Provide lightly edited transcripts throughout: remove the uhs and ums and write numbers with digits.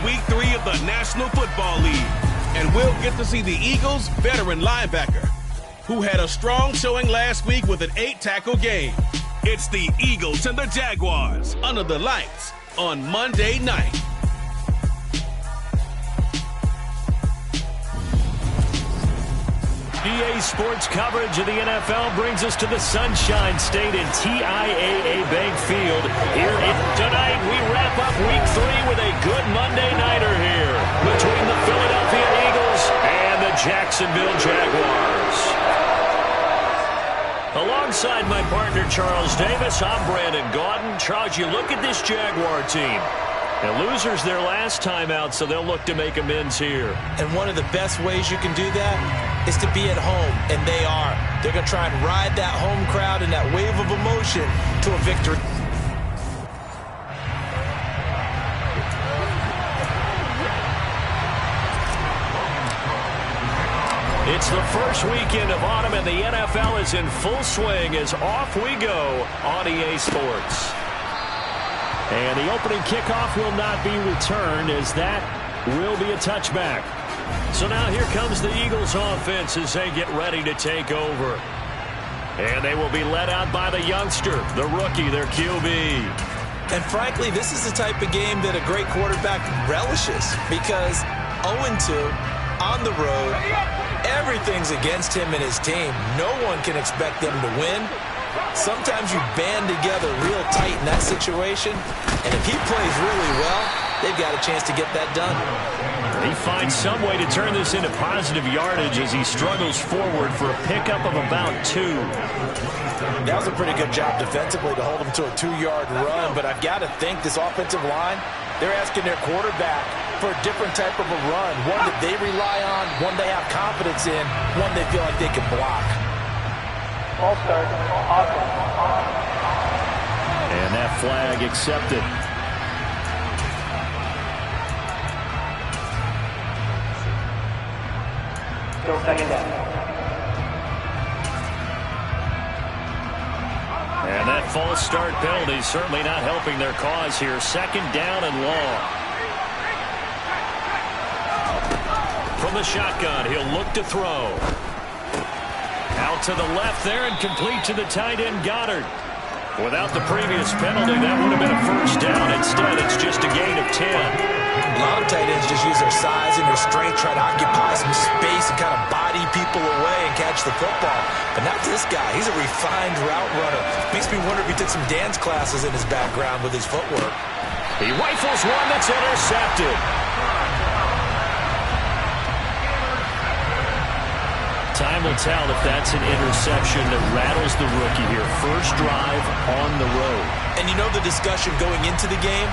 Week 3 of the National Football League. And we'll get to see the Eagles' veteran linebacker, who had a strong showing last week with an 8-tackle game. It's the Eagles and the Jaguars under the lights on Monday night. EA Sports coverage of the NFL brings us to the Sunshine State in TIAA Bank Field. Here tonight, we wrap up Week 3 with a good Monday nighter here between the Philadelphia Eagles and the Jacksonville Jaguars. Alongside my partner, Charles Davis, I'm Brandon Gaudin. Charles, you look at this Jaguar team. The losers their last time out, so they'll look to make amends here. And one of the best ways you can do that is to be at home, and they are. They're going to try and ride that home crowd and that wave of emotion to a victory. It's the first weekend of autumn, and the NFL is in full swing as off we go on EA Sports. And the opening kickoff will not be returned, as that will be a touchback. So now here comes the Eagles offense as they get ready to take over. And they will be led out by the youngster, the rookie, their QB. And frankly, this is the type of game that a great quarterback relishes, because 0-2 on the road, everything's against him and his team. No one can expect them to win. Sometimes you band together real tight in that situation, and if he plays really well, they've got a chance to get that done. He finds some way to turn this into positive yardage as he struggles forward for a pickup of about 2. That was a pretty good job defensively to hold him to a 2-yard run, but I've got to think this offensive line, they're asking their quarterback for a different type of a run, one that they rely on, one they have confidence in, one they feel like they can block. All start. And that flag accepted. Still second down. And that false start penalty certainly not helping their cause here. Second down and long. From the shotgun, he'll look to throw. Out to the left there and complete to the tight end, Goddard. Without the previous penalty, that would have been a first down. Instead, it's just a gain of 10. A lot of tight ends just use their size and their strength, try to occupy some space and kind of body people away and catch the football. But not this guy. He's a refined route runner. Makes me wonder if he took some dance classes in his background with his footwork. He rifles one that's intercepted. Time will tell if that's an interception that rattles the rookie here. First drive on the road. And you know the discussion going into the game?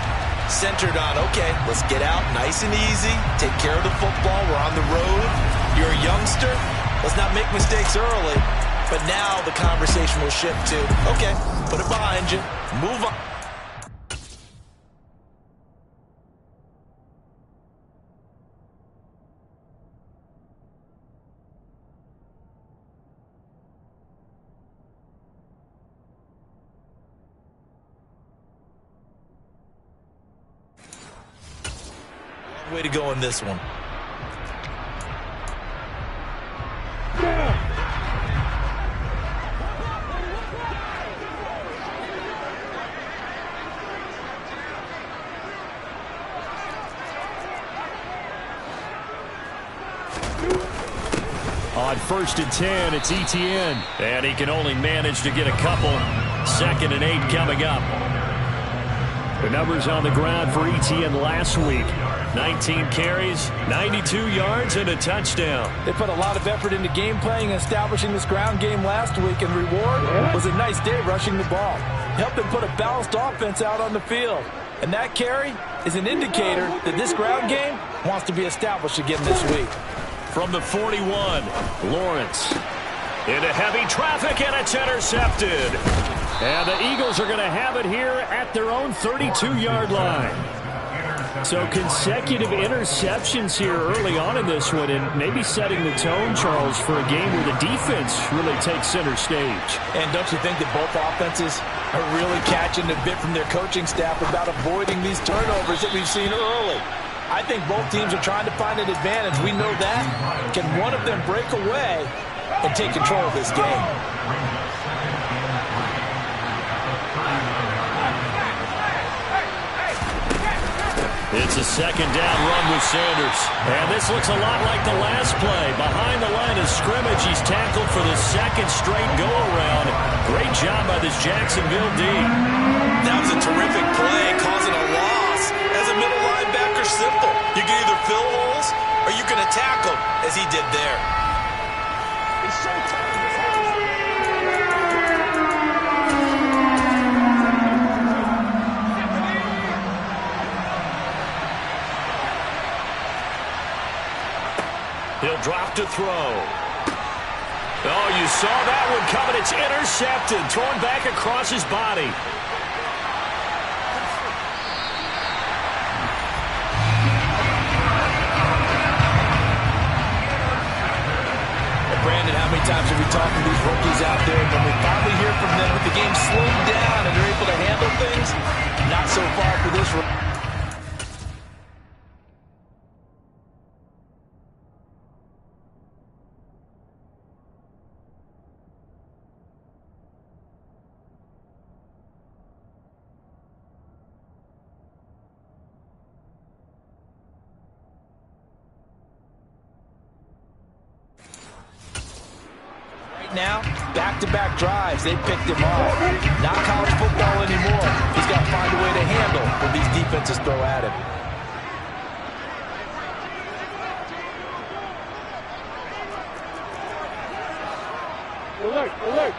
Centered on, okay, let's get out nice and easy, take care of the football, we're on the road, you're a youngster, let's not make mistakes early. But now the conversation will shift to, okay, put it behind you, move on. Way to go on this one. On 1st and 10, it's ETN. And he can only manage to get a couple. 2nd and 8 coming up. The numbers on the ground for ETN last week. 19 carries, 92 yards, and a touchdown. They put a lot of effort into game playing and establishing this ground game last week, and the reward was a nice day rushing the ball. Helped them put a balanced offense out on the field. And that carry is an indicator that this ground game wants to be established again this week. From the 41, Lawrence into heavy traffic, and it's intercepted. And the Eagles are going to have it here at their own 32-yard line. So consecutive interceptions here early on in this one, and maybe setting the tone, Charles, for a game where the defense really takes center stage. And don't you think that both offenses are really catching a bit from their coaching staff about avoiding these turnovers that we've seen early? I think both teams are trying to find an advantage. We know that. Can one of them break away and take control of this game? It's a second down run with Sanders. And this looks a lot like the last play. Behind the line of scrimmage, he's tackled for the second straight go-around. Great job by this Jacksonville D. That was a terrific play, causing a loss. As a middle linebacker, simple. You can either fill holes or you can attack them, as he did there. He'll drop to throw. Oh, you saw that one coming. It's intercepted. Thrown back across his body. Brandon, how many times have we talked to these rookies out there? When we finally hear from them with the game slowed down and they're able to handle things, not so far for this rookie. Now, back-to-back drives, they picked him off. Not college football anymore. He's got to find a way to handle what these defenses throw at him. Alert, alert.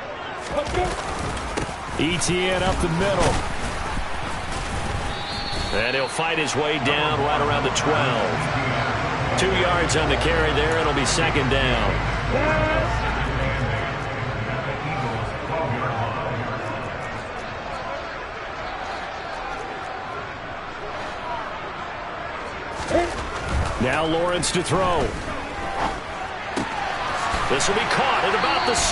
ETN up the middle. And he'll fight his way down right around the 12. 2 yards on the carry there. It'll be second down. Now Lawrence to throw. This will be caught at about the 6.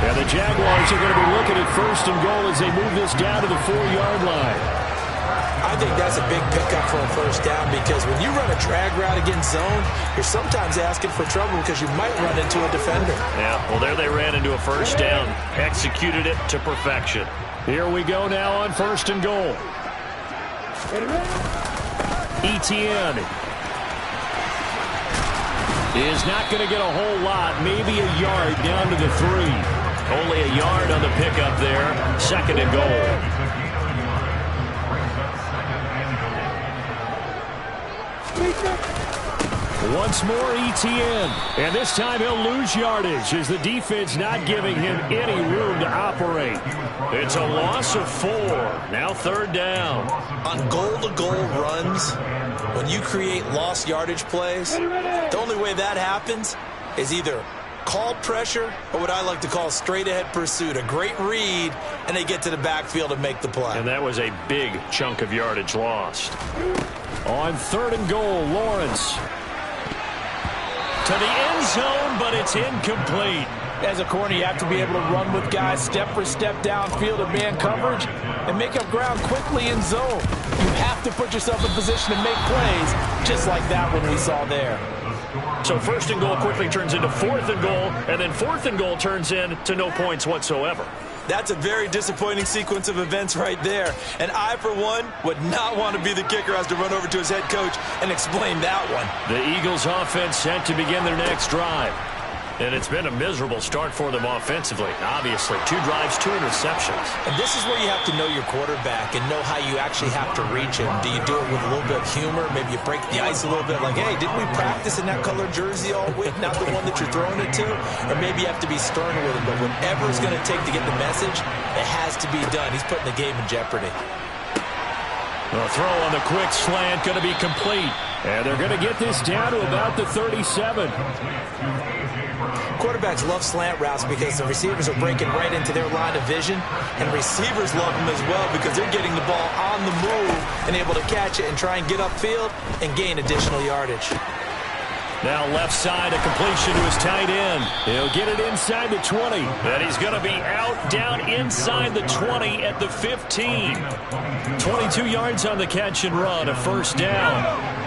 And the Jaguars are going to be looking at first and goal as they move this down to the 4-yard line. I think that's a big pickup for a first down because when you run a drag route against zone, you're sometimes asking for trouble because you might run into a defender. Yeah, well, there they ran into a first down. Executed it to perfection. Here we go now on first and goal. ETN is not going to get a whole lot, maybe a yard down to the 3. Only a yard on the pickup there. Second and goal. Once more ETN, and this time he'll lose yardage as the defense not giving him any room to operate. It's a loss of 4. Now third down. On goal-to-goal runs, when you create lost yardage plays, the only way that happens is either called pressure or what I like to call straight-ahead pursuit. A great read, and they get to the backfield and make the play. And that was a big chunk of yardage lost. On third and goal, Lawrence to the end zone, but it's incomplete. As a corner, you have to be able to run with guys step for step downfield in man coverage and make up ground quickly in zone. You have to put yourself in position to make plays, just like that one we saw there. So first and goal quickly turns into fourth and goal, and then fourth and goal turns into no points whatsoever. That's a very disappointing sequence of events right there. And I, for one, would not want to be the kicker who has to run over to his head coach and explain that one. The Eagles offense set to begin their next drive. And it's been a miserable start for them offensively. Obviously, 2 drives, 2 interceptions. And this is where you have to know your quarterback and know how you actually have to reach him. Do you do it with a little bit of humor? Maybe you break the ice a little bit like, hey, didn't we practice in that colored jersey all week? Not the one that you're throwing it to? Or maybe you have to be stern with him. But whatever it's going to take to get the message, it has to be done. He's putting the game in jeopardy. The throw on the quick slant going to be complete. And they're going to get this down to about the 37. Quarterbacks love slant routes because the receivers are breaking right into their line of vision, and receivers love them as well because they're getting the ball on the move and able to catch it and try and get upfield and gain additional yardage. Now left side, a completion to his tight end. He'll get it inside the 20. And he's going to be out down inside the 20 at the 15. 22 yards on the catch and run, a first down.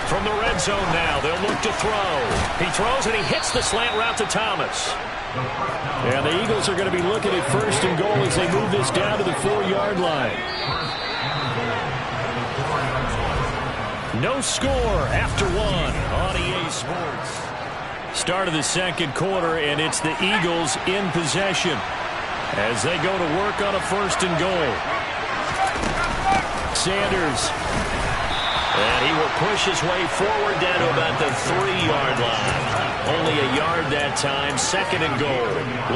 From the red zone now, they'll look to throw. He throws and he hits the slant route to Thomas. And the Eagles are going to be looking at first and goal as they move this down to the 4-yard line. No score after 1 on EA Sports. Start of the second quarter, and it's the Eagles in possession as they go to work on a first and goal. Sanders. And he will push his way forward down to about the 3-yard line. Only a yard that time, second and goal.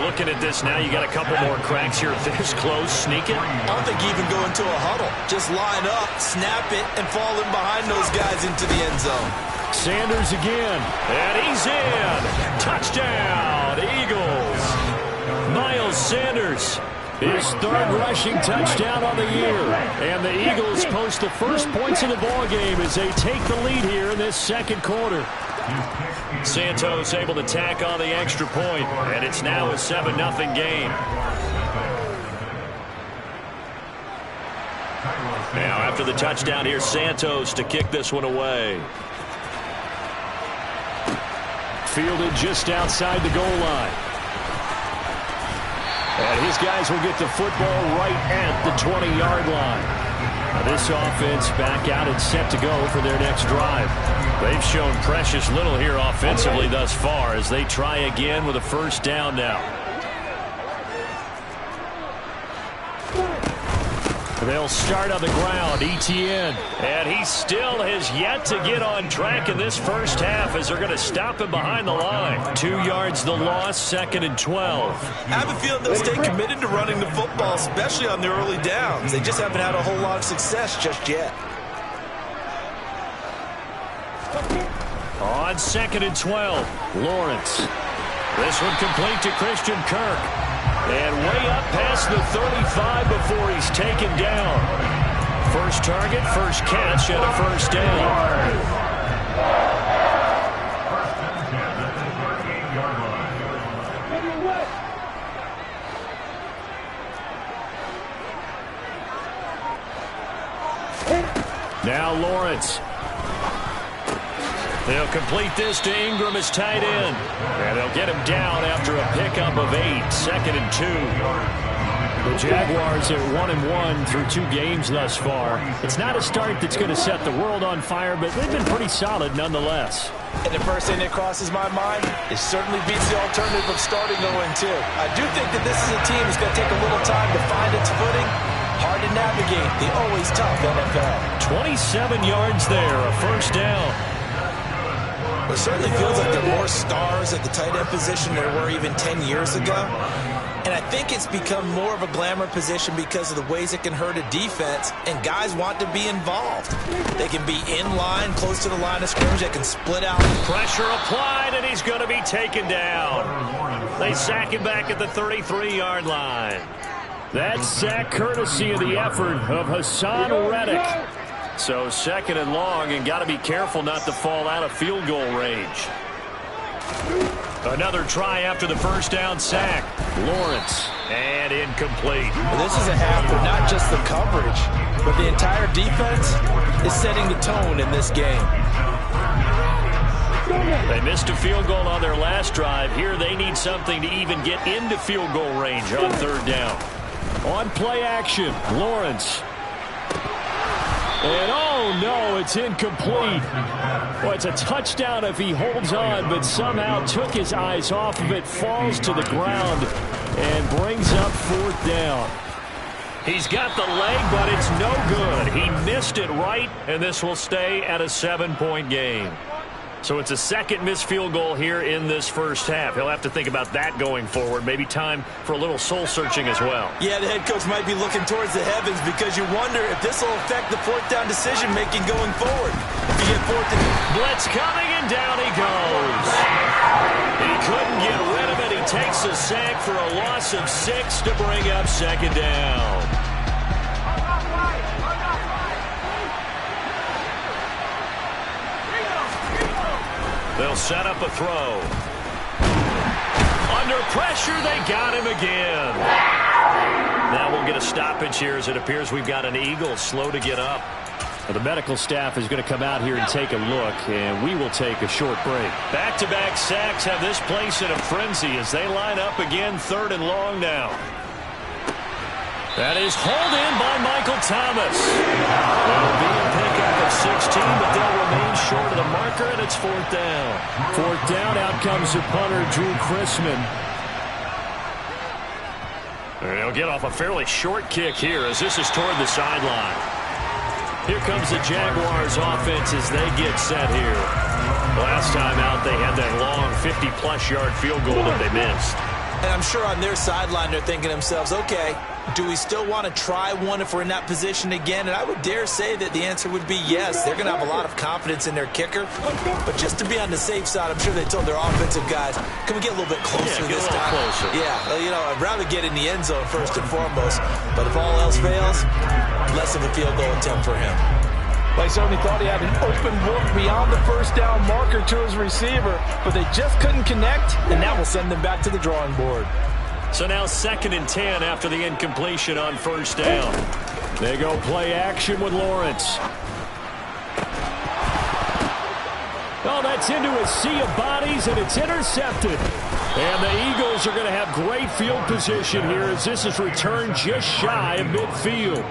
Looking at this now, you got a couple more cracks here. This close, sneak it. I don't think even go into a huddle. Just line up, snap it, and fall in behind those guys into the end zone. Sanders again, and he's in. Touchdown, Eagles. Miles Sanders. His third rushing touchdown on the year. And the Eagles post the first points of the ball game as they take the lead here in this second quarter. Santos able to tack on the extra point, and it's now a 7-0 game. Now after the touchdown, here's Santos to kick this one away. Fielded just outside the goal line. And his guys will get the football right at the 20-yard line. Now this offense back out and set to go for their next drive. They've shown precious little here offensively thus far as they try again with a first down now. They'll start on the ground, Etienne. And he still has yet to get on track in this first half as they're going to stop him behind the line. 2 yards the loss, 2nd and 12. I have a feeling they'll stay committed to running the football, especially on their early downs. They just haven't had a whole lot of success just yet. On 2nd and 12, Lawrence. This one complete to Christian Kirk. And way up past the 35 before he's taken down. First target, first catch, and a first down. Now Lawrence. They'll complete this to Ingram as tight end. And they'll get him down after a pickup of 8, 2nd and 2. The Jaguars are 1-1 through 2 games thus far. It's not a start that's going to set the world on fire, but they've been pretty solid nonetheless. And the first thing that crosses my mind, it certainly beats the alternative of starting 0-2. I do think that this is a team that's going to take a little time to find its footing. Hard to navigate the always tough NFL. 27 yards there, a first down. It certainly feels like there are more stars at the tight end position than there were even 10 years ago. And I think it's become more of a glamour position because of the ways it can hurt a defense, and guys want to be involved. They can be in line, close to the line of scrimmage. They can split out. Pressure applied, and he's going to be taken down. They sack him back at the 33-yard line. That sack courtesy of the effort of Hassan Reddick. So 2nd and long, and got to be careful not to fall out of field goal range. Another try after the first down sack. Lawrence, and incomplete. Well, this is a half where not just the coverage, but the entire defense is setting the tone in this game. They missed a field goal on their last drive. Here they need something to even get into field goal range on 3rd down. On play action, Lawrence. And oh no, it's incomplete. Well, it's a touchdown if he holds on, but somehow took his eyes off of it, falls to the ground, and brings up 4th down. He's got the leg, but it's no good. He missed it right, and this will stay at a 7-point game. So it's a second missed field goal here in this first half. He'll have to think about that going forward. Maybe time for a little soul-searching as well. Yeah, the head coach might be looking towards the heavens because you wonder if this will affect the 4th down decision-making going forward. If you get 4th and... Blitz coming, and down he goes. He couldn't get rid of it. He takes a sack for a loss of 6 to bring up 2nd down. They'll set up a throw. Under pressure, they got him again. Now we'll get a stoppage here as it appears we've got an Eagle slow to get up. The medical staff is going to come out here and take a look, and we will take a short break. Back-to-back sacks have this place in a frenzy as they line up again, 3rd and long now. That is hauled in by Michael Thomas. It'll be a pickup of 16, but they'll remain short of the marker, and it's 4th down. 4th down, out comes the punter, Drew Chrisman. They'll get off a fairly short kick here as this is toward the sideline. Here comes the Jaguars offense as they get set here. Last time out, they had that long 50-plus yard field goal that they missed. And I'm sure on their sideline they're thinking to themselves, okay, do we still want to try one if we're in that position again? And I would dare say that the answer would be yes. They're going to have a lot of confidence in their kicker. But just to be on the safe side, I'm sure they told their offensive guys, can we get a little bit closer this time? Closer. Yeah, you know, I'd rather get in the end zone first and foremost. But if all else fails, less of a field goal attempt for him. Well, he certainly thought he had an open look beyond the 1st down marker to his receiver, but they just couldn't connect, and that will send them back to the drawing board. So now 2nd and 10 after the incompletion on 1st down. They go play action with Lawrence. Oh, that's into a sea of bodies, and it's intercepted. And the Eagles are going to have great field position here as this is returned just shy of midfield.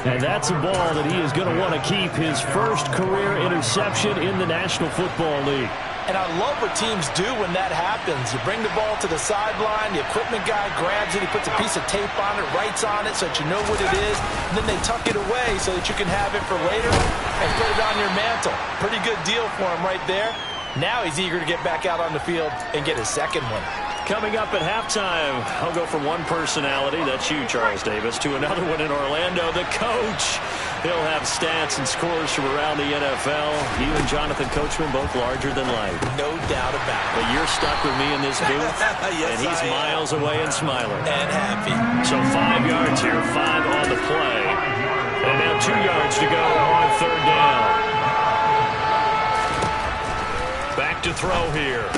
And that's a ball that he is going to want to keep, his first career interception in the National Football League. And I love what teams do when that happens. You bring the ball to the sideline, the equipment guy grabs it, he puts a piece of tape on it, writes on it so that you know what it is, and then they tuck it away so that you can have it for later and put it on your mantle. Pretty good deal for him right there. Now he's eager to get back out on the field and get his second one. Coming up at halftime, I'll go from one personality, that's you, Charles Davis, to another one in Orlando, the coach. He'll have stats and scores from around the NFL. You and Jonathan Coachman both larger than life. No doubt about it. But you're stuck with me in this booth, yes, and he's miles away and smiling. And happy. So 5 yards here, 5 on the play. And now 2 yards to go on 3rd down. Back to throw here.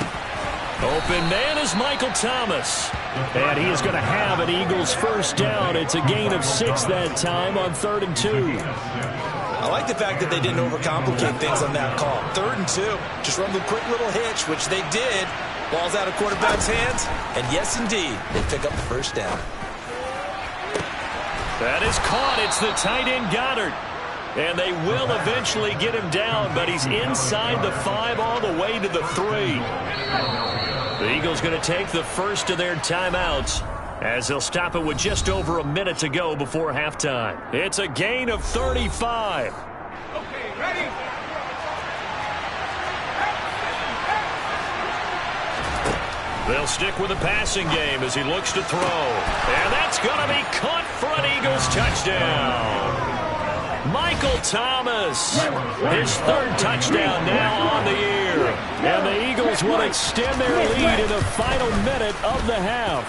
Open man is Michael Thomas. And he is going to have an Eagles 1st down. It's a gain of 6 that time on 3rd and 2. I like the fact that they didn't overcomplicate things on that call. 3rd and 2. Just run the quick little hitch, which they did. Ball's out of quarterback's hands. And yes, indeed, they pick up the 1st down. That is caught. It's the tight end Goddard. And they will eventually get him down, but he's inside the 5 all the way to the 3. The Eagles going to take the first of their timeouts as they'll stop it with just over a minute to go before halftime. It's a gain of 35. Okay, ready? They'll stick with the passing game as he looks to throw. And that's going to be caught for an Eagles touchdown. Michael Thomas, his 3rd touchdown now on the year. And the Eagles will extend their lead in the final minute of the half.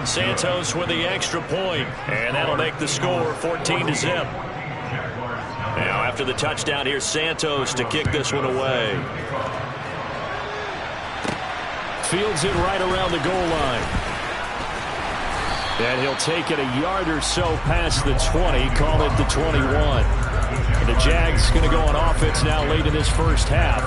Santos with the extra point, and that'll make the score 14-0. Now after the touchdown, here's Santos to kick this one away. Fields it right around the goal line. And he'll take it a yard or so past the 20, call it the 21. The Jags going to go on offense now late in this first half.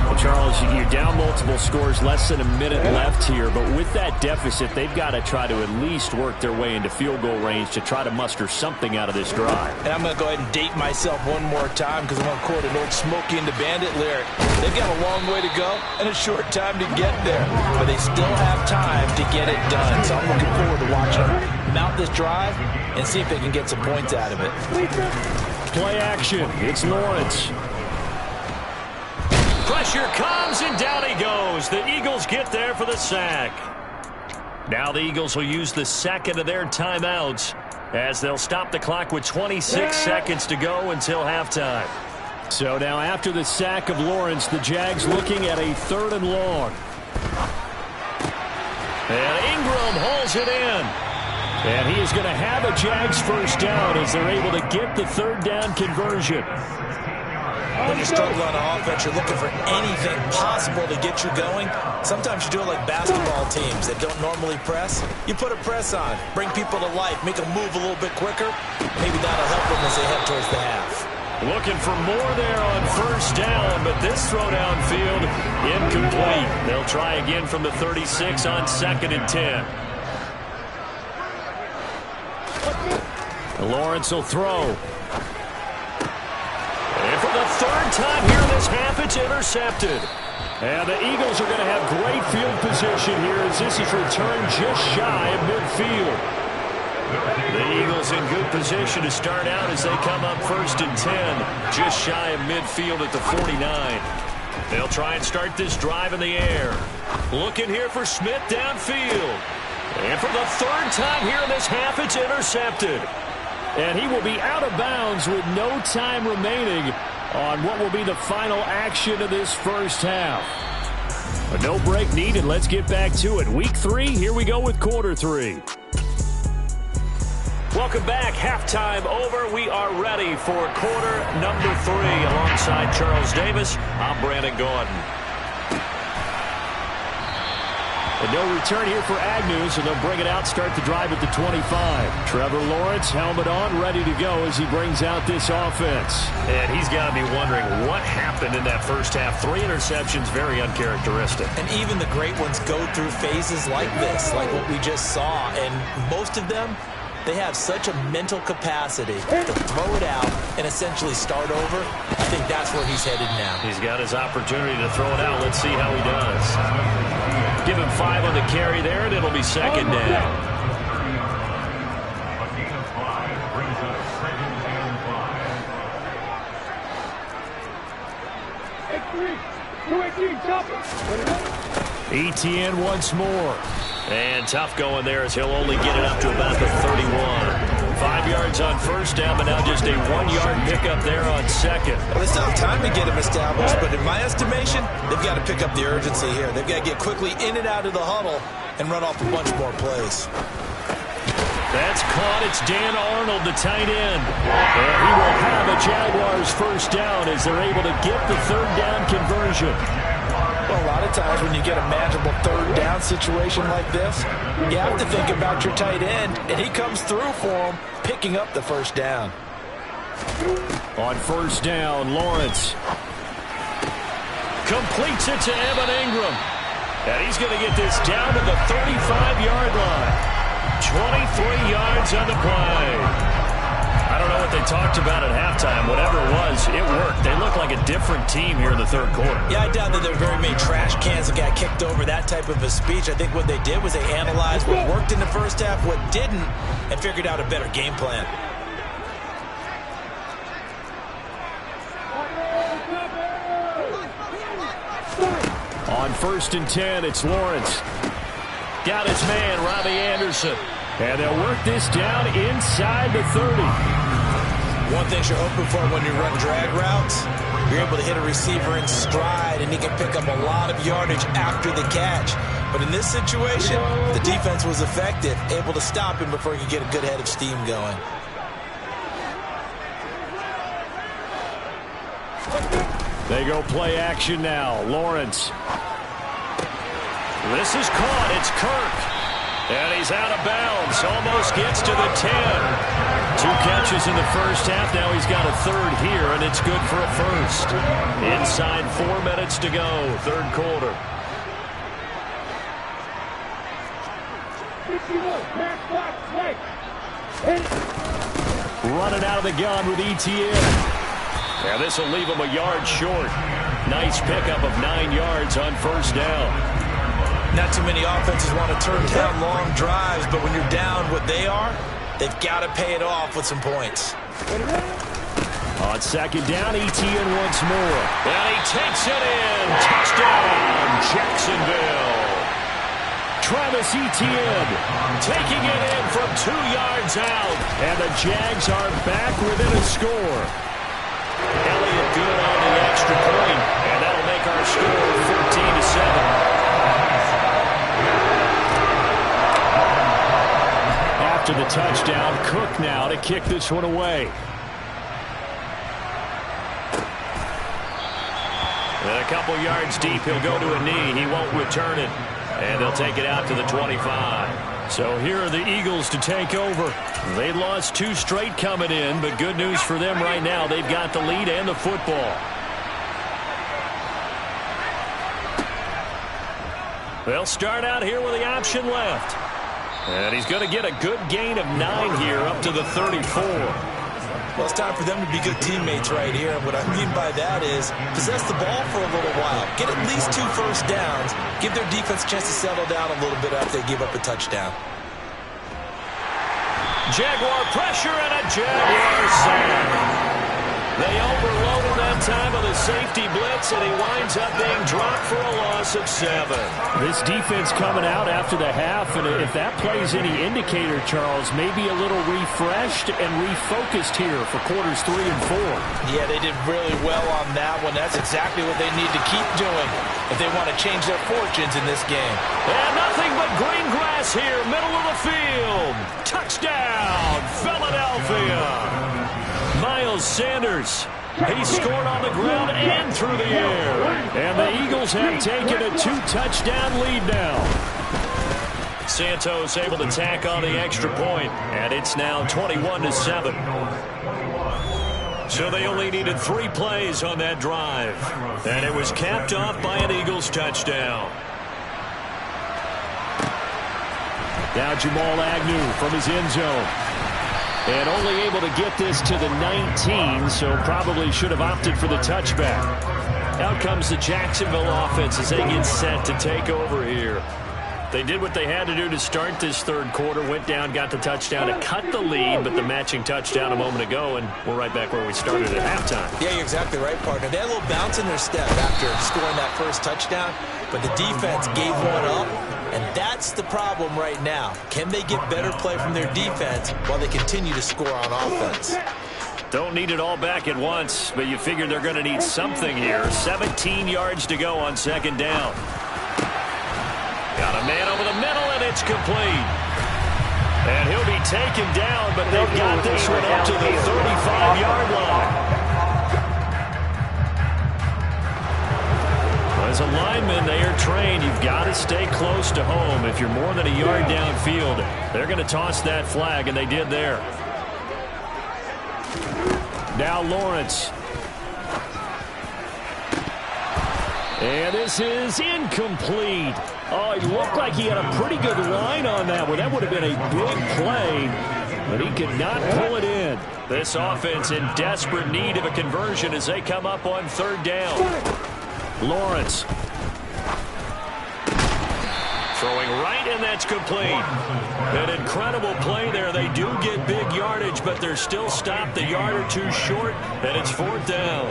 Well, Charles, you're down multiple scores, less than a minute left here, but with that deficit, they've got to try to at least work their way into field goal range to try to muster something out of this drive. And I'm going to go ahead and date myself one more time because I'm going to quote an old Smokey and the Bandit lyric. They've got a long way to go and a short time to get there, but they still have time to get it done. So I'm looking forward to watching them mount this drive and see if they can get some points out of it. Play action. It's Lawrence. Pressure comes, and down he goes. The Eagles get there for the sack. Now the Eagles will use the second of their timeouts as they'll stop the clock with 26 seconds to go until halftime. So now after the sack of Lawrence, the Jags looking at a 3rd and long. And Ingram hauls it in. And he is going to have a Jags 1st down as they're able to get the 3rd down conversion. when you struggle on offense, you're looking for anything possible to get you going. Sometimes you do it like basketball teams that don't normally press. You put a press on, bring people to life, make them move a little bit quicker. Maybe that'll help them as they head towards the half. Looking for more there on first down, but this throw downfield incomplete. They'll try again from the 36 on 2nd and 10. Lawrence will throw. And for the 3rd time here in this half, it's intercepted. And the Eagles are going to have great field position here as this is returned just shy of midfield. The Eagles in good position to start out as they come up 1st and 10, just shy of midfield at the 49. They'll try and start this drive in the air. Looking here for Smith downfield. And for the 3rd time here in this half, it's intercepted. And he will be out of bounds with no time remaining on what will be the final action of this first half. A no break needed. Let's get back to it. Week 3, here we go with quarter 3. Welcome back. Halftime over. We are ready for quarter number 3. Alongside Charles Davis, I'm Brandon Gordon. And no return here for Agnew, so they'll bring it out, start the drive at the 25. Trevor Lawrence, helmet on, ready to go as he brings out this offense. And he's got to be wondering what happened in that first half. 3 interceptions, very uncharacteristic. And even the great ones go through phases like this, like what we just saw. And most of them, they have such a mental capacity to throw it out and essentially start over. I think that's where he's headed now. He's got his opportunity to throw it out. Let's see how he does. Give him 5 on the carry there, and it'll be 2nd down. Etienne once more. And tough going there as he'll only get it up to about the 31. 5 yards on first down, but now just a 1-yard pickup there on 2nd. Well, they still have time to get him established, but in my estimation, they've got to pick up the urgency here. They've got to get quickly in and out of the huddle and run off a bunch more plays. That's caught. It's Dan Arnold, the tight end. And he will have a Jaguars first down as they're able to get the 3rd down conversion. Well, a lot of times when you get a manageable 3rd down situation like this, you have to think about your tight end, and he comes through for him, picking up the 1st down. On 1st down, Lawrence completes it to Evan Ingram. And he's going to get this down to the 35-yard line. 23 yards on the play. I don't know what they talked about at halftime. Whatever it was, it worked. They look like a different team here in the 3rd quarter. Yeah, I doubt that there were very many trash cans that got kicked over, that type of a speech. I think what they did was they analyzed what worked in the first half, what didn't, and figured out a better game plan. On 1st and 10, it's Lawrence. Got his man, Robbie Anderson. And they'll work this down inside the 30. One thing you're hoping for when you run drag routes, you're able to hit a receiver in stride, and he can pick up a lot of yardage after the catch. But in this situation, the defense was effective, able to stop him before he could get a good head of steam going. They go play action now. Lawrence. This is caught. It's Kirk. And he's out of bounds. Almost gets to the 10. 2 catches in the first half. Now he's got a 3rd here, and it's good for a 1st. Inside 4 minutes to go. 3rd quarter. Running out of the gun with Etienne. And this will leave him a yard short. Nice pickup of 9 yards on 1st down. Not too many offenses want to turn down long drives, but when you're down what they are, they've got to pay it off with some points. On 2nd down, Etienne once more. And he takes it in. Touchdown, Jacksonville. Travis Etienne taking it in from 2 yards out. And the Jags are back within a score. Elliott good on the extra point, and that'll make our score 14-7. After the touchdown, Cook now to kick this one away. And a couple yards deep, he'll go to a knee. He won't return it. And they'll take it out to the 25. So here are the Eagles to take over. They lost 2 straight coming in, but good news for them right now. They've got the lead and the football. They'll start out here with the option left. And he's going to get a good gain of 9 here up to the 34. Well, it's time for them to be good teammates right here. And what I mean by that is possess the ball for a little while. Get at least 2 first downs. Give their defense a chance to settle down a little bit after they give up a touchdown. Jaguar pressure and a Jaguar sack. They overloaded that time with a safety blitz, and he winds up being dropped for a loss of 7. This defense coming out after the half, and if that plays any indicator, Charles, maybe a little refreshed and refocused here for quarters 3 and 4. Yeah, they did really well on that one. That's exactly what they need to keep doing if they want to change their fortunes in this game. And nothing but green grass here, middle of the field. Touchdown, Philadelphia. Miles Sanders, he scored on the ground and through the air. And the Eagles have taken a 2-touchdown lead now. Santos able to tack on the extra point, and it's now 21-7. So they only needed 3 plays on that drive, and it was capped off by an Eagles touchdown. Now Jamal Agnew from his end zone. And only able to get this to the 19, so probably should have opted for the touchback. Out comes the Jacksonville offense as they get set to take over here. They did what they had to do to start this third quarter, went down, got the touchdown to cut the lead, but the matching touchdown a moment ago, and we're right back where we started at halftime. Yeah, you're exactly right, partner. They had a little bounce in their step after scoring that first touchdown, but the defense gave one up, and that's the problem right now. Can they get better play from their defense while they continue to score on offense? Don't need it all back at once, but you figure they're going to need something here. 17 yards to go on second down. Got a man over the middle, and it's complete. And he'll be taken down, but they've got this one up to the 35-yard line. As a lineman, they are trained. You've got to stay close to home. If you're more than a yard downfield, they're going to toss that flag, and they did there. Now Lawrence. And this is incomplete. Oh, it looked like he had a pretty good line on that one. That would have been a big play, but he could not pull it in. This offense in desperate need of a conversion as they come up on third down. Lawrence. Throwing right, and that's complete. An incredible play there. They do get big yardage, but they're still stopped a yard or two short, and it's fourth down.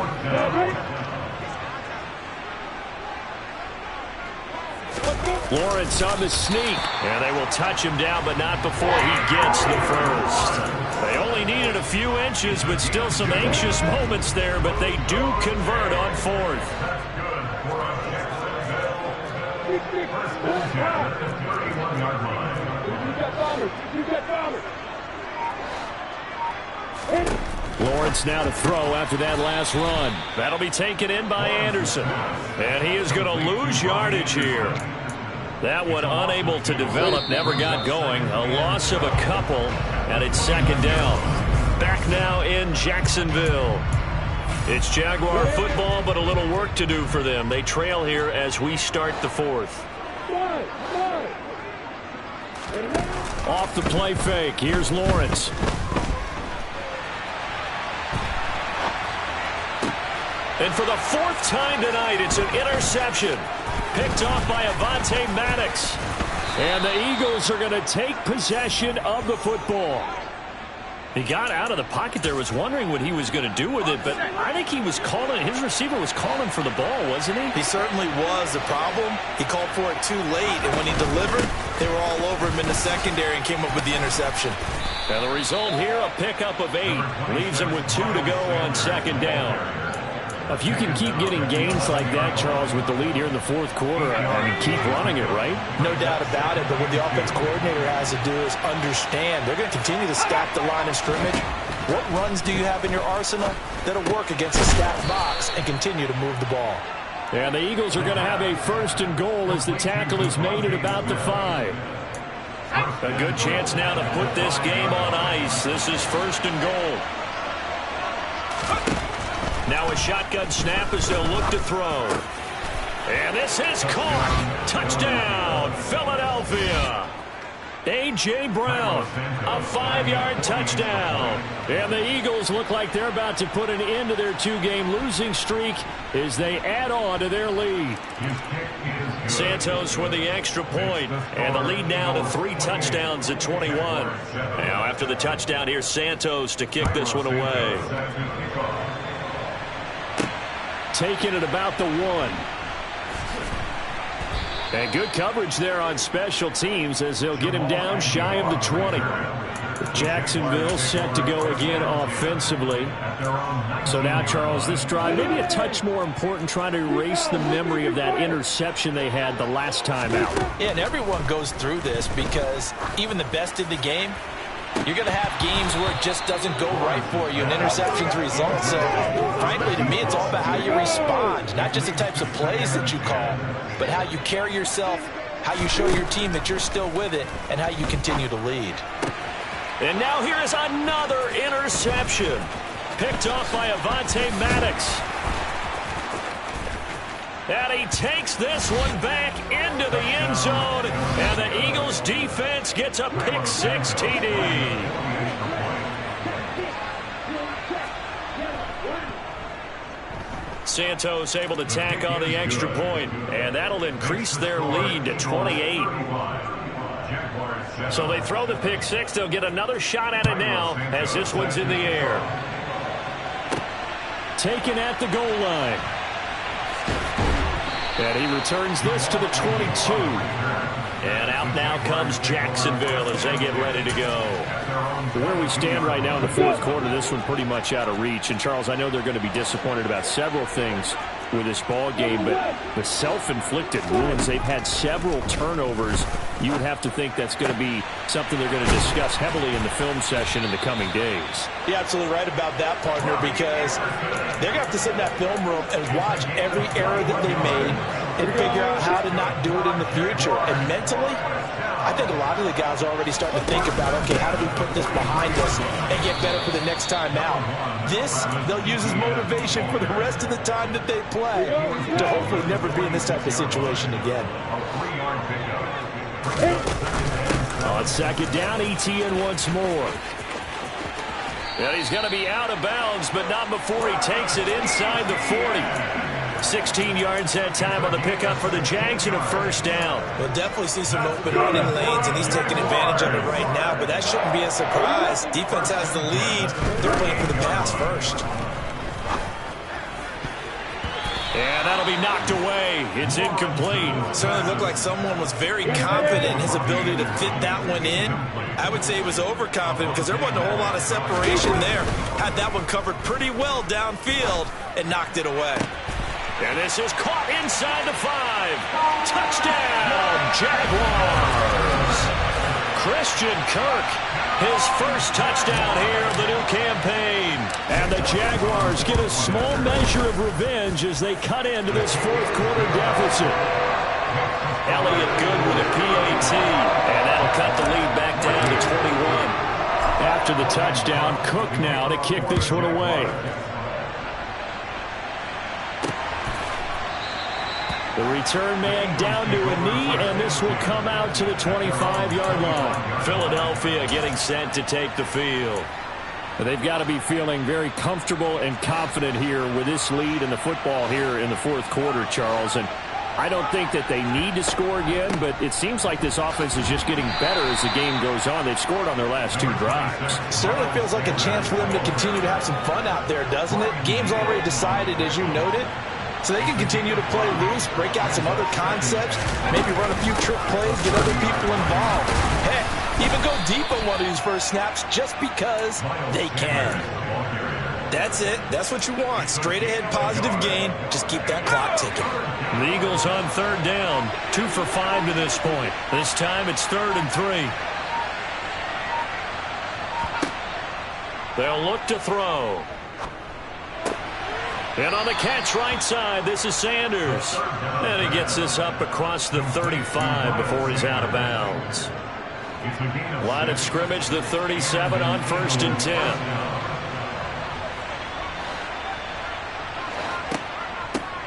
Lawrence on the sneak. And they will touch him down, but not before he gets the first. They only needed a few inches, but still some anxious moments there, but they do convert on fourth. Lawrence now to throw after that last run. That'll be taken in by Anderson. And he is going to lose yardage here. That one unable to develop, never got going. A loss of a couple, and it's second down. Back now in Jacksonville. It's Jaguar football, but a little work to do for them. They trail here as we start the fourth. Off the play fake. Here's Lawrence. And for the fourth time tonight, it's an interception. Picked off by Avonte Maddox. And the Eagles are going to take possession of the football. He got out of the pocket there, was wondering what he was going to do with it, but I think he was calling, his receiver was calling for the ball, wasn't he? He certainly was. The problem, he called for it too late, and when he delivered, they were all over him in the secondary and came up with the interception. And the result here, a pickup of 8. Leaves him with 2 to go on second down. If you can keep getting gains like that, Charles, with the lead here in the fourth quarter, I mean, keep running it, right? No doubt about it, but what the offense coordinator has to do is understand. They're going to continue to stack the line of scrimmage. What runs do you have in your arsenal that'll work against a stacked box and continue to move the ball? And the Eagles are going to have a 1st and goal as the tackle is made at about the 5. A good chance now to put this game on ice. This is 1st and goal. Now a shotgun snap as they'll look to throw. And this is caught. Touchdown, Philadelphia. A.J. Brown, a 5-yard touchdown. And the Eagles look like they're about to put an end to their 2-game losing streak as they add on to their lead. Santos with the extra point, and the lead now to 3 touchdowns at 21. Now after the touchdown, here's Santos to kick this one away. Taking it about the 1. And good coverage there on special teams as they'll get him down shy of the 20. Jacksonville set to go again offensively. So now, Charles, this drive maybe a touch more important, trying to erase the memory of that interception they had the last time out. Yeah, and everyone goes through this because even the best in the game, you're going to have games where it just doesn't go right for you and interceptions result. So, frankly, to me, it's all about how you respond, not just the types of plays that you call, but how you carry yourself, how you show your team that you're still with it, and how you continue to lead. And now here is another interception. Picked off by Avonte Maddox. And he takes this one back into the end zone. And the Eagles defense gets a pick-6 TD. Santos able to tack on the extra point, and that'll increase their lead to 28. So they throw the pick-6. They'll get another shot at it now as this one's in the air. Taken at the goal line. And he returns this to the 22. And out now comes Jacksonville as they get ready to go. Where we stand right now in the 4th quarter, this one pretty much out of reach. And, Charles, I know they're going to be disappointed about several things with this ball game, but the self-inflicted wounds, they've had several turnovers. You would have to think that's going to be something they're going to discuss heavily in the film session in the coming days. You're absolutely right about that, partner, because they're going to have to sit in that film room and watch every error that they made and figure out how to not do it in the future. And mentally, I think a lot of the guys are already starting to think about, okay, how do we put this behind us and get better for the next time out? This, they'll use as motivation for the rest of the time that they play to hopefully never be in this type of situation again. On 2nd down, ETN once more. And he's going to be out of bounds, but not before he takes it inside the 40. 16 yards that time on the pickup for the Jags and a 1st down. We'll definitely see some open running lanes, and he's taking advantage of it right now, but that shouldn't be a surprise. Defense has the lead. They're playing for the pass first. And that'll be knocked away. It's incomplete. Certainly looked like someone was very confident in his ability to fit that one in. I would say he was overconfident because there wasn't a whole lot of separation there. Had that one covered pretty well downfield and knocked it away. And this is caught inside the 5. Touchdown, Jaguars. Christian Kirk, his first touchdown here of the new campaign. And the Jaguars get a small measure of revenge as they cut into this 4th quarter deficit. Elliott good with a PAT, and that'll cut the lead back down to 21. After the touchdown, Cook now to kick this one away. The return man down to a knee, and this will come out to the 25-yard line. Philadelphia getting set to take the field. They've got to be feeling very comfortable and confident here with this lead in the football here in the 4th quarter, Charles. And I don't think that they need to score again, but it seems like this offense is just getting better as the game goes on. They've scored on their last 2 drives. Certainly feels like a chance for them to continue to have some fun out there, doesn't it? Game's already decided, as you noted. So they can continue to play loose, break out some other concepts, maybe run a few trick plays, get other people involved. Heck, even go deep on one of these first snaps just because they can. That's it. That's what you want. Straight ahead positive gain. Just keep that clock ticking. The Eagles on 3rd down. 2 for 5 to this point. This time it's 3rd and 3. They'll look to throw. And on the catch right side, this is Sanders. And he gets this up across the 35 before he's out of bounds. Line of scrimmage, the 37 on 1st and 10.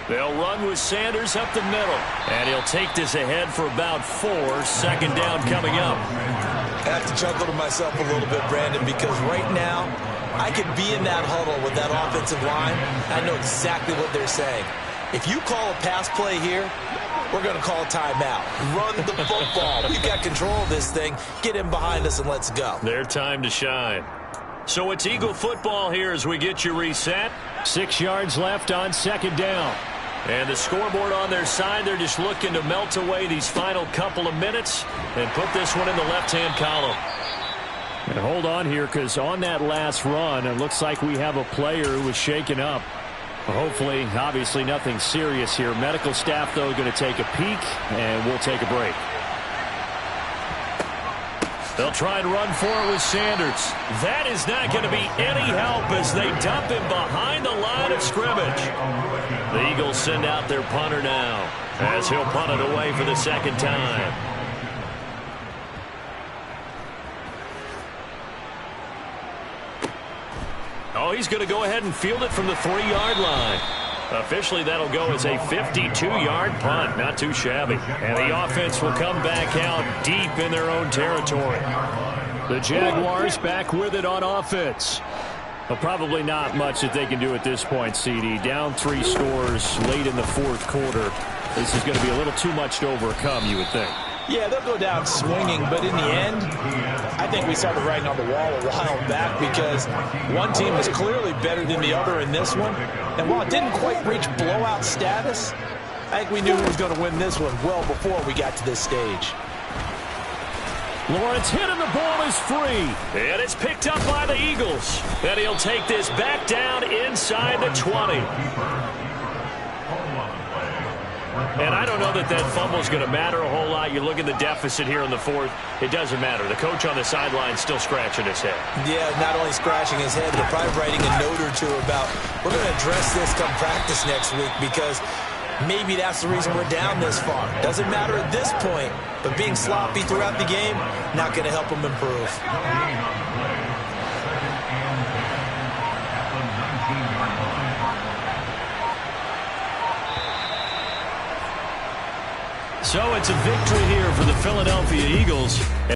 They'll run with Sanders up the middle. And he'll take this ahead for about 4. 2nd down coming up. I have to chuckle to myself a little bit, Brandon, because right now I could be in that huddle with that offensive line. I know exactly what they're saying. If you call a pass play here, we're going to call a timeout. Run the football. We've got control of this thing. Get him behind us and let's go. Their time to shine. So it's Eagle football here as we get you reset. 6 yards left on 2nd down. And the scoreboard on their side, they're just looking to melt away these final couple of minutes and put this one in the left-hand column. And hold on here, because on that last run, it looks like we have a player who was shaken up. Hopefully, obviously nothing serious here. Medical staff, though, going to take a peek, and we'll take a break. They'll try and run for it with Sanders. That is not going to be any help as they dump him behind the line of scrimmage. The Eagles send out their punter now as he'll punt it away for the 2nd time. Oh, he's going to go ahead and field it from the 3-yard line. Officially, that'll go as a 52-yard punt. Not too shabby. And the offense will come back out deep in their own territory. The Jaguars back with it on offense. Well, probably not much that they can do at this point, CD. Down 3 scores late in the 4th quarter. This is going to be a little too much to overcome, you would think. Yeah, they'll go down swinging, but in the end, I think we saw the writing on the wall a while back because one team is clearly better than the other in this one. And while it didn't quite reach blowout status, I think we knew who was going to win this one well before we got to this stage. Lawrence hit and the ball is free. And it's picked up by the Eagles. And he'll take this back down inside the 20. And I don't know that fumble is going to matter a whole lot. You look at the deficit here in the 4th. It doesn't matter. The coach on the sideline is still scratching his head. Yeah, not only scratching his head, but probably writing a note or two about we're going to address this come practice next week because maybe that's the reason we're down this far. Doesn't matter at this point, but being sloppy throughout the game, not going to help him improve. So it's a victory here for the Philadelphia Eagles.